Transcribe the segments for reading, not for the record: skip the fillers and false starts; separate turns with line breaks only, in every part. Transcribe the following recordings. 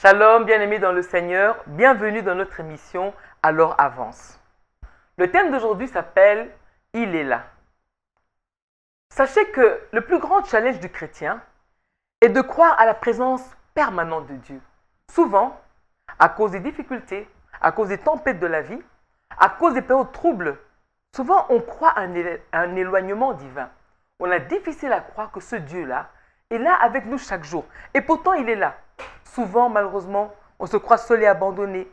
Shalom, bien-aimés dans le Seigneur, bienvenue dans notre émission Alors avance. Le thème d'aujourd'hui s'appelle « Il est là ». Sachez que le plus grand challenge du chrétien est de croire à la présence permanente de Dieu. Souvent, à cause des difficultés, à cause des tempêtes de la vie, à cause des périodes troubles, souvent on croit à un éloignement divin. On a difficile à croire que ce Dieu-là est là avec nous chaque jour. Et pourtant, il est là. Souvent, malheureusement, on se croit seul et abandonné.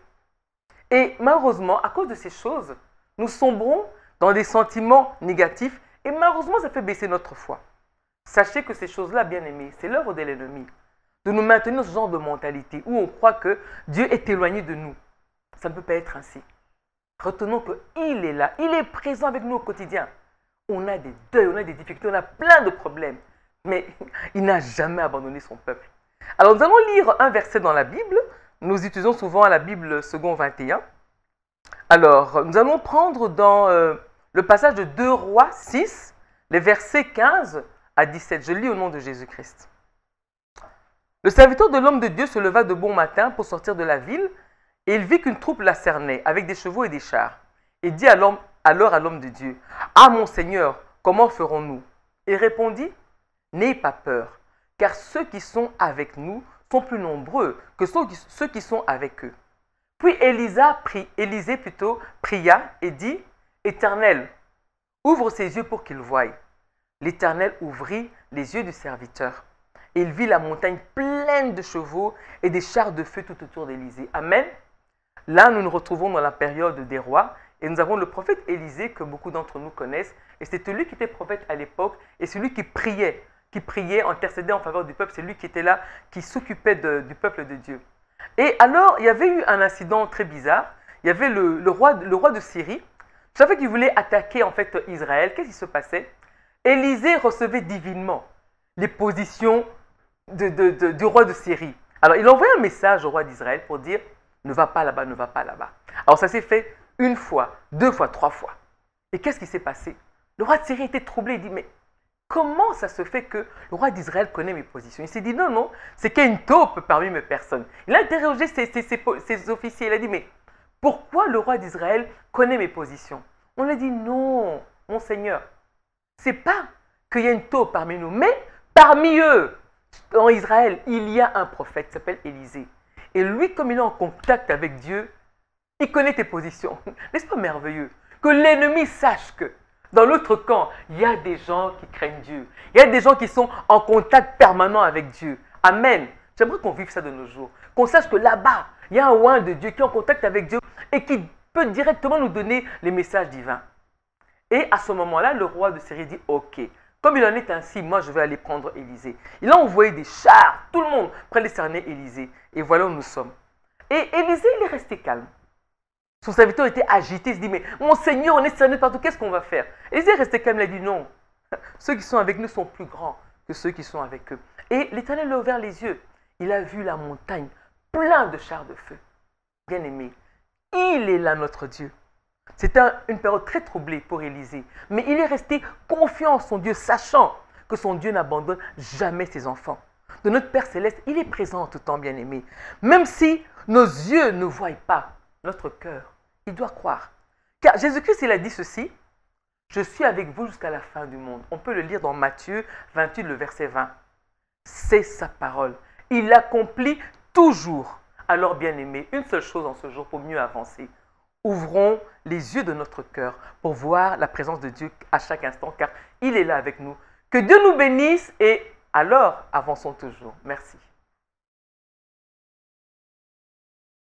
Et malheureusement, à cause de ces choses, nous sombrons dans des sentiments négatifs et malheureusement, ça fait baisser notre foi. Sachez que ces choses-là, bien aimés, c'est l'œuvre de l'ennemi. De nous maintenir dans ce genre de mentalité où on croit que Dieu est éloigné de nous. Ça ne peut pas être ainsi. Retenons qu'il est là, il est présent avec nous au quotidien. On a des deuils, on a des difficultés, on a plein de problèmes. Mais il n'a jamais abandonné son peuple. Alors nous allons lire un verset dans la Bible. Nous utilisons souvent la Bible second 21. Alors nous allons prendre dans le passage de 2 Rois 6, les versets 15 à 17. Je lis au nom de Jésus-Christ. Le serviteur de l'homme de Dieu se leva de bon matin pour sortir de la ville et il vit qu'une troupe la cernait avec des chevaux et des chars. Il dit alors à l'homme de Dieu, « Ah mon Seigneur, comment ferons-nous » Il répondit, « N'ayez pas peur, car ceux qui sont avec nous sont plus nombreux que ceux qui sont avec eux. » Puis Élisée pria et dit, « Éternel, ouvre ses yeux pour qu'il voie. » L'Éternel ouvrit les yeux du serviteur. Et il vit la montagne pleine de chevaux et des chars de feu tout autour d'Élisée. Amen. Là, nous nous retrouvons dans la période des rois et nous avons le prophète Élisée que beaucoup d'entre nous connaissent. Et c'est celui qui était prophète à l'époque et celui qui priait, intercédait en faveur du peuple. C'est lui qui était là, qui s'occupait du peuple de Dieu. Et alors, il y avait eu un incident très bizarre. Il y avait le roi de Syrie. Vous savez qu'il voulait attaquer en fait Israël. Qu'est-ce qui se passait? Élisée recevait divinement les positions du roi de Syrie. Alors, il envoyait un message au roi d'Israël pour dire « Ne va pas là-bas, ne va pas là-bas ». Alors, ça s'est fait 1 fois, 2 fois, 3 fois. Et qu'est-ce qui s'est passé? Le roi de Syrie était troublé. Il dit « Mais comment ça se fait que le roi d'Israël connaît mes positions ?» Il s'est dit « Non, non, c'est qu'il y a une taupe parmi mes personnes. » Il a interrogé ses officiers. Il a dit « Mais pourquoi le roi d'Israël connaît mes positions ?» On lui a dit « Non, mon Seigneur, c'est pas qu'il y a une taupe parmi nous, mais parmi eux, en Israël, il y a un prophète qui s'appelle Élisée. Et lui, comme il est en contact avec Dieu, il connaît tes positions. N'est-ce pas merveilleux? Que l'ennemi sache que dans l'autre camp, il y a des gens qui craignent Dieu. Il y a des gens qui sont en contact permanent avec Dieu. Amen. J'aimerais qu'on vive ça de nos jours. Qu'on sache que là-bas, il y a un oint de Dieu qui est en contact avec Dieu et qui peut directement nous donner les messages divins. Et à ce moment-là, le roi de Syrie dit « Ok, comme il en est ainsi, moi je vais aller prendre Élisée. » Il a envoyé des chars, tout le monde, pour aller cerner Élisée. Et voilà où nous sommes. Et Élisée, il est resté calme. Son serviteur était agité, il se dit « Mais mon Seigneur, on est cerné partout, qu'est-ce qu'on va faire ?» Élisée est resté calme, il a dit « Non, ceux qui sont avec nous sont plus grands que ceux qui sont avec eux. » Et l'Éternel lui a ouvert les yeux. Il a vu la montagne plein de chars de feu. Bien-aimé, il est là notre Dieu. C'était une période très troublée pour Élisée. Mais il est resté confiant en son Dieu, sachant que son Dieu n'abandonne jamais ses enfants. De notre Père Céleste, il est présent en tout temps, bien-aimé. Même si nos yeux ne voient pas, notre cœur, il doit croire. Car Jésus-Christ, il a dit ceci, « Je suis avec vous jusqu'à la fin du monde. » On peut le lire dans Matthieu 28, le verset 20. C'est sa parole. Il accomplit toujours. Alors, bien-aimé, une seule chose en ce jour pour mieux avancer. Ouvrons les yeux de notre cœur pour voir la présence de Dieu à chaque instant, car il est là avec nous. Que Dieu nous bénisse et alors avançons toujours. Merci.